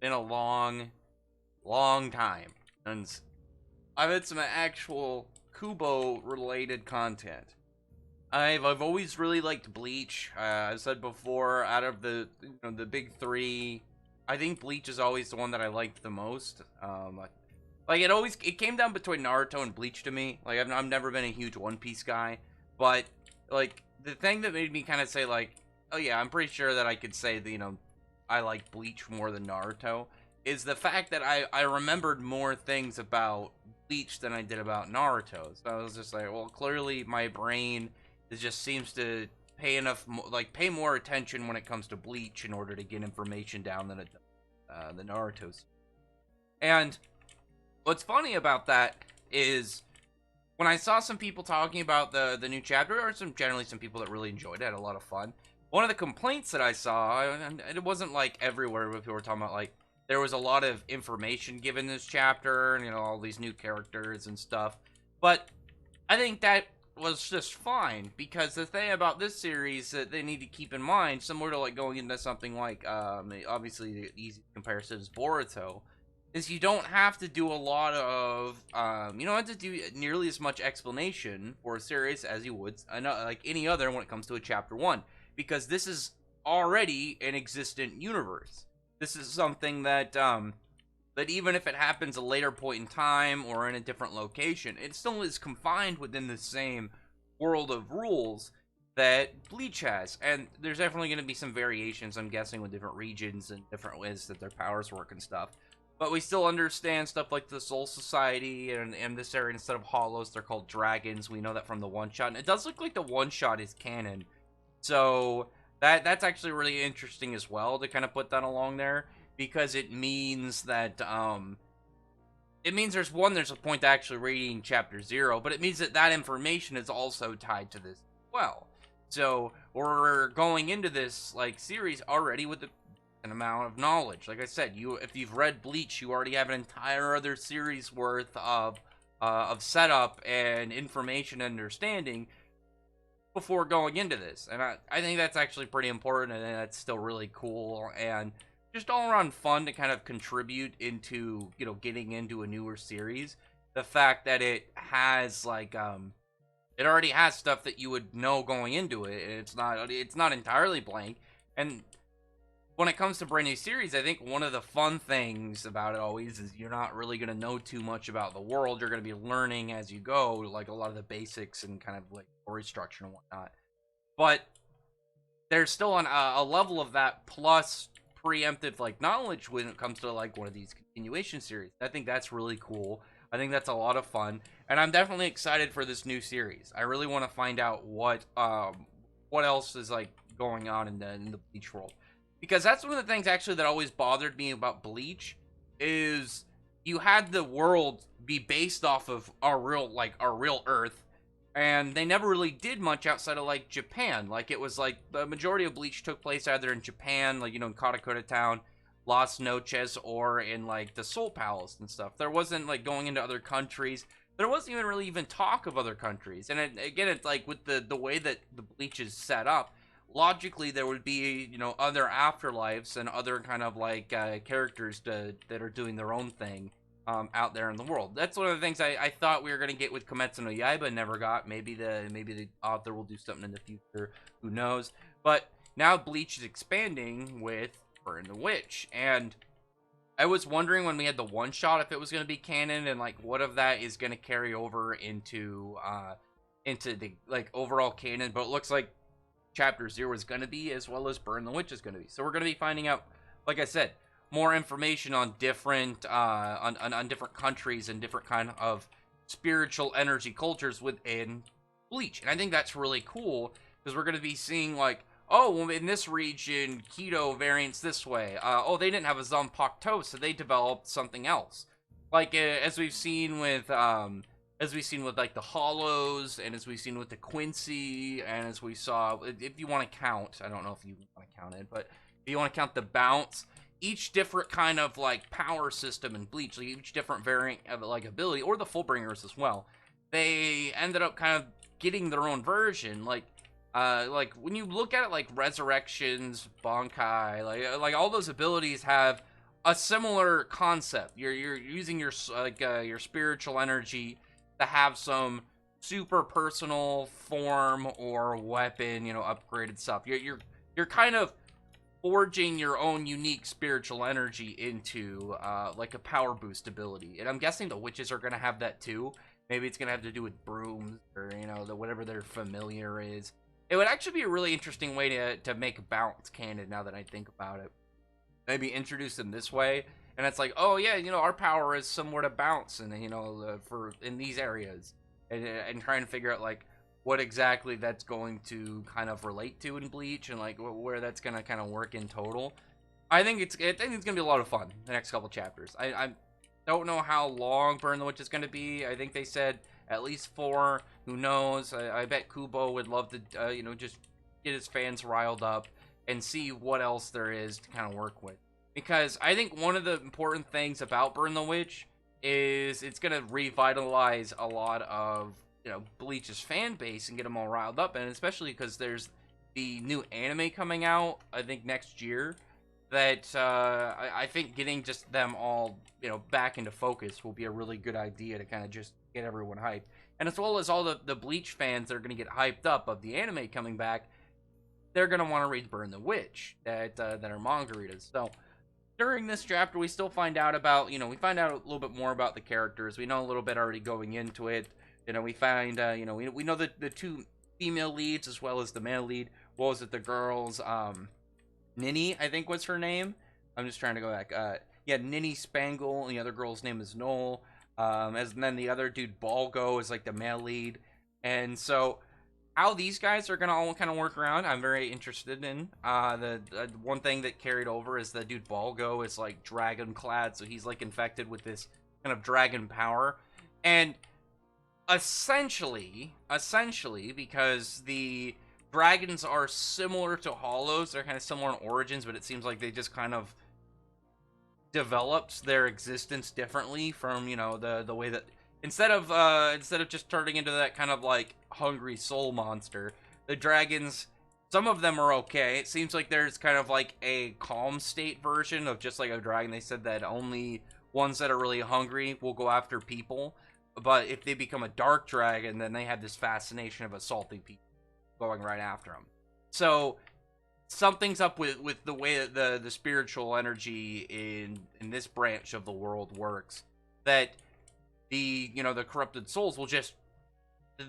been a long time, and I've had some actual Kubo related content. I've always really liked Bleach. I've said before, out of the big three, I think Bleach is always the one that I liked the most. Like it came down between Naruto and Bleach to me. Like I've never been a huge One Piece guy, but like the thing that made me kind of say like, oh yeah, I'm pretty sure that I could say that I like Bleach more than Naruto is the fact that I remembered more things about Bleach than I did about Naruto. So I was just like, well, clearly my brain it just seems to pay more attention when it comes to Bleach in order to get information down than it does the Naruto's. And what's funny about that is when I saw some people talking about the new chapter, or some people that really enjoyed it, had a lot of fun. One of the complaints that I saw, and it wasn't like everywhere, but people were talking about like there was a lot of information given this chapter, and all these new characters and stuff. But I think that was just fine because the thing about this series that they need to keep in mind, similar to like going into something like obviously the easy comparison is Boruto, is you don't have to do a lot of you don't have to do nearly as much explanation for a series as you would like any other when it comes to a chapter one, because this is already an existent universe. This is something that that even if it happens a later point in time or in a different location, it still is confined within the same world of rules that Bleach has. And there's definitely going to be some variations, I'm guessing, with different regions and different ways that their powers work and stuff. But we still understand stuff like the Soul Society, and in this area, instead of hollows, they're called dragons. We know that from the one-shot. And it does look like the one-shot is canon. So that's actually really interesting as well to kind of put that along there, because it means that there's a point to actually reading chapter 0, but it means that that information is also tied to this as well. So we're going into this like series already with an amount of knowledge. Like I said, if you've read Bleach, you already have an entire other series worth of setup and information and understanding before going into this. And I think that's actually pretty important, and that's still really cool and just all around fun to kind of contribute into getting into a newer series. The fact that it has like it already has stuff that you would know going into it, and it's not entirely blank. And when it comes to brand new series, I think one of the fun things about it always is you're not really going to know too much about the world. You're going to be learning as you go, like a lot of the basics and kind of like story structure and whatnot. But there's still a level of that plus preemptive like knowledge when it comes to like one of these continuation series. I think that's really cool. I think that's a lot of fun, and I'm definitely excited for this new series. I really want to find out what else is like going on in the Bleach world. Because that's one of the things actually that always bothered me about Bleach is you had the world be based off of our real Earth, and they never really did much outside of like Japan. Like it was like the majority of Bleach took place either in Japan, like in Katakura Town, Las Noches, or in like the Soul Palace and stuff. There wasn't like going into other countries. There wasn't even really even talk of other countries. And again, it's like with the way that the Bleach is set up, logically there would be other afterlives and other kind of like characters that are doing their own thing out there in the world. That's one of the things I thought we were gonna get with Kimetsu no Yaiba, never got. Maybe the author will do something in the future, who knows. But now Bleach is expanding with Burn the Witch, and I was wondering when we had the one shot if it was gonna be canon, and like what of that is gonna carry over into the like overall canon. But it looks like chapter 0 is going to be, as well as Burn the Witch is going to be. So we're going to be finding out, like I said, more information on different on different countries and different kind of spiritual energy cultures within Bleach. And I think that's really cool, because we're going to be seeing like, oh, well, in this region, keto variants this way. Oh, they didn't have a Zanpakuto, so they developed something else. Like as we've seen with like the Hollows, and as we've seen with the Quincy, and as we saw, if you want to count, I don't know if you want to count it, but if you want to count the Bounce, each different kind of like power system in Bleach, like each different variant of like ability, or the Fullbringers as well, they ended up kind of getting their own version. Like when you look at it, like Resurrections, Bankai, like all those abilities have a similar concept. You're using your spiritual energy to have some super personal form or weapon, upgraded stuff. You're kind of forging your own unique spiritual energy into like a power boost ability. And I'm guessing the witches are gonna have that too. Maybe it's gonna have to do with brooms or whatever their familiar is. It would actually be a really interesting way to make bounce canon now that I think about it. Maybe introduce them this way, and it's like, oh yeah, our power is somewhere to bounce, and for in these areas, and trying to figure out like what exactly that's going to kind of relate to in Bleach, and like where that's gonna kind of work in total. I think it's gonna be a lot of fun the next couple chapters. I don't know how long Burn the Witch is gonna be. I think they said at least 4. Who knows? I bet Kubo would love to just get his fans riled up and see what else there is to kind of work with. Because I think one of the important things about Burn the Witch is it's going to revitalize a lot of, Bleach's fan base and get them all riled up. And especially because there's the new anime coming out, I think next year, that I think getting just them all, back into focus will be a really good idea to kind of just get everyone hyped. And as well as all the Bleach fans that are going to get hyped up of the anime coming back, they're going to want to read Burn the Witch that are manga readers. So during this chapter, we still find out about, we find out a little bit more about the characters. We know a little bit already going into it. We find, we know the 2 female leads as well as the male lead. What was it? The girls, Ninny, I think was her name. I'm just trying to go back. Yeah, Ninny Spangle, and the other girl's name is Noel. And then the other dude, Balgo, is like the male lead. And so how these guys are gonna all kind of work around, I'm very interested in. The one thing that carried over is the dude Balgo is like dragon clad, so he's like infected with this kind of dragon power, and essentially, because the dragons are similar to hollows, they're kind of similar in origins, but it seems like they just kind of developed their existence differently from the way that instead of just turning into that kind of like hungry soul monster, the dragons, some of them are okay. It seems like there's kind of like a calm state version of just like a dragon. They said that only ones that are really hungry will go after people, but if they become a dark dragon, then they have this fascination of assaulting people, going right after them. So something's up with the way that the spiritual energy in this branch of the world works, that the corrupted souls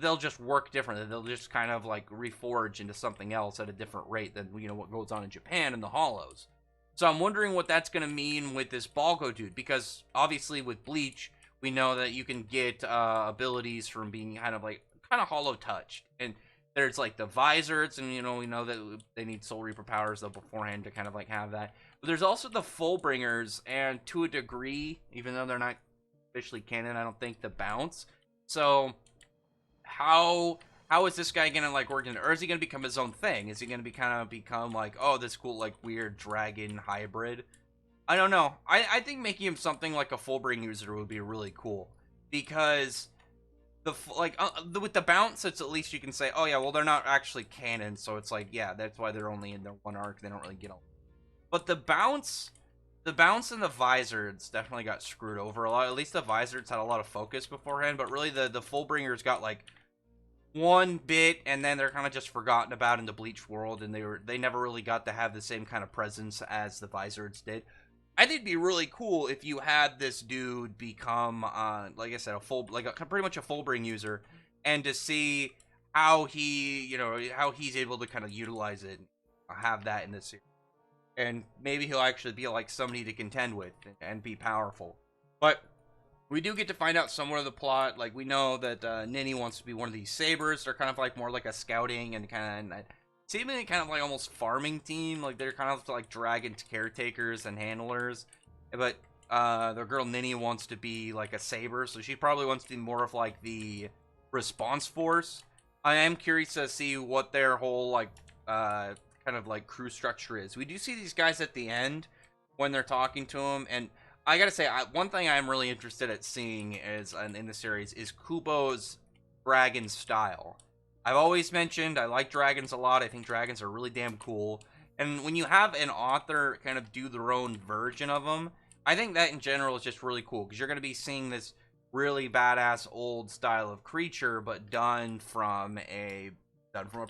they'll just work differently. They'll just kind of like reforge into something else at a different rate than what goes on in Japan in the hollows. So I'm wondering what that's going to mean with this Balgo dude, because obviously with Bleach we know that you can get abilities from being kind of hollow touched, and there's like the visors, and we know that they need Soul Reaper powers though beforehand to kind of like have that. But there's also the Fullbringers, and to a degree, even though they're not officially canon, I don't think, the bounce. So how is this guy gonna like work in, or is he gonna become his own thing? Is he gonna become like, oh, this cool like weird dragon hybrid? I don't know. I think making him something like a Fullbring user would be really cool, because with the bounce, it's at least you can say, oh yeah, well they're not actually canon, so it's like, yeah, that's why they're only in their one arc. They don't really get all. But the bounce and the visors definitely got screwed over a lot. At least the visors had a lot of focus beforehand, but really the Fullbringers got like one bit, and then they're kind of just forgotten about in the Bleach world, and they never really got to have the same kind of presence as the visors did. I think it'd be really cool if you had this dude become, like I said, pretty much a Fullbring user, and to see how how he's able to kind of utilize it, have that in this series. And maybe he'll actually be like somebody to contend with and be powerful. But we do get to find out somewhat of the plot. Like, we know that Ninny wants to be one of these sabers. They're kind of like more like a scouting and seemingly kind of like almost farming team. Like, they're kind of like dragon caretakers and handlers. But the girl Ninny wants to be like a saber, so she probably wants to be more of like the response force. I am curious to see what their whole like kind of like crew structure is. We do see these guys at the end when they're talking to him, and I gotta say, one thing I'm really interested at seeing is in the series is Kubo's dragon style. I've always mentioned I like dragons a lot. I think dragons are really damn cool, and when you have an author kind of do their own version of them, I think that in general is just really cool because you're going to be seeing this really badass old style of creature, but done from a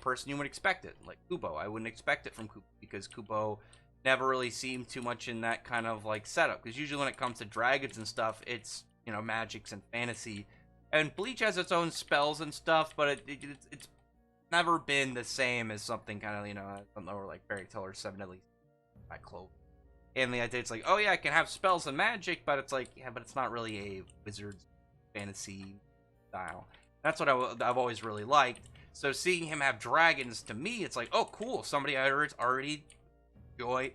person you would expect it, like Kubo. I wouldn't expect it from Kubo because Kubo never really seemed too much in that kind of like setup. Because usually when it comes to dragons and stuff, it's magics and fantasy. And Bleach has its own spells and stuff, but it's never been the same as something kind of something over like Fairy Tail or Seven Deadly by Clover. And the idea it's like, oh yeah, I can have spells and magic, but it's like, yeah, but it's not really a wizard's fantasy style. That's what I've always really liked. So seeing him have dragons, to me, it's like, oh cool, somebody I already enjoy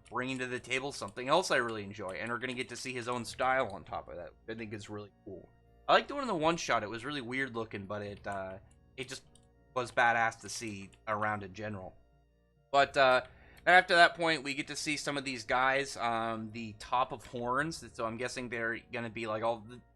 bringing to the table something else I really enjoy, and we're gonna get to see his own style on top of that, which I think is really cool. I like doing the one shot. It was really weird looking, but it just was badass to see around in general. But after that point, we get to see some of these guys, the top of horns. So I'm guessing they're gonna be like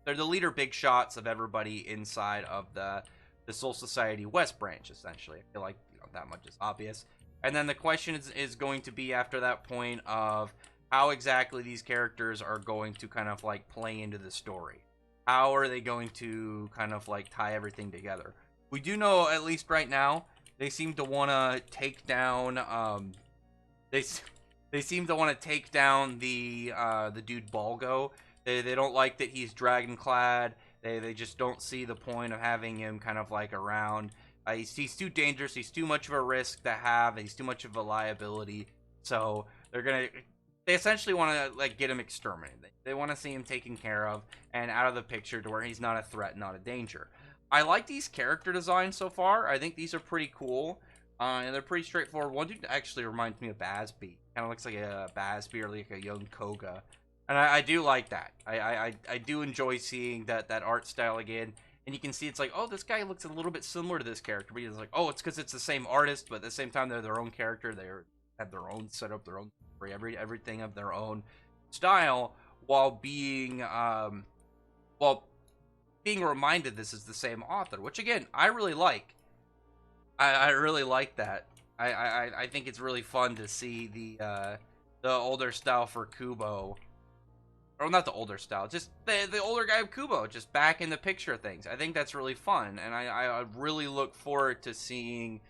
they're the leader big shots of everybody inside of the Soul Society West branch, essentially. I feel like that much is obvious. And then the question is going to be after that point of how exactly these characters are going to kind of like play into the story. How are they going to kind of like tie everything together? We do know, at least right now, they seem to want to take down they seem to want to take down the dude Balgo. They don't like that he's dragon clad. They just don't see the point of having him kind of like around. He's too dangerous. He's too much of a risk to have. He's too much of a liability. So they essentially want to like get him exterminated. They want to see him taken care of and out of the picture to where he's not a threat, not a danger. I like these character designs so far. I think these are pretty cool. And they're pretty straightforward. One dude actually reminds me of Bazby. Kind of looks like a Bazby or like a young Koga. And I do like that. I do enjoy seeing that art style again. And you can see it's like, oh, this guy looks a little bit similar to this character. But he's like, oh, it's because it's the same artist, but at the same time, they're their own character. They have their own setup, their own story, everything of their own style, while being reminded this is the same author, which again, I really like. I really like that. I think it's really fun to see the older style for Kubo. Or not the older style, just the older guy of Kubo, just back in the picture of things. I think that's really fun, and I really look forward to seeing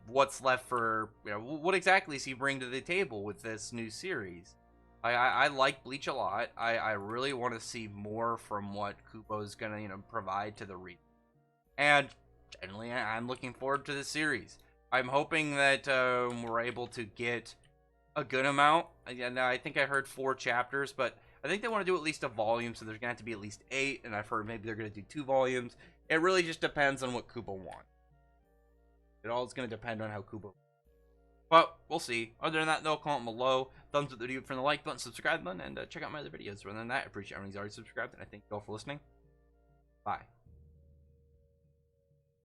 what's left for, what exactly does he bring to the table with this new series. I like Bleach a lot. I really want to see more from what Kubo's gonna provide to the reader, and generally I'm looking forward to the series. I'm hoping that we're able to get a good amount. And I think I heard 4 chapters, but I think they want to do at least a volume, so there's going to have to be at least 8, and I've heard maybe they're going to do 2 volumes. It really just depends on what Kubo wants. It all is going to depend on how Kubo. But we'll see. Other than that, though, comment below. Thumbs up the video from the like button, subscribe button, and check out my other videos. Other than that, I appreciate everyone who's already subscribed, and I thank you all for listening. Bye.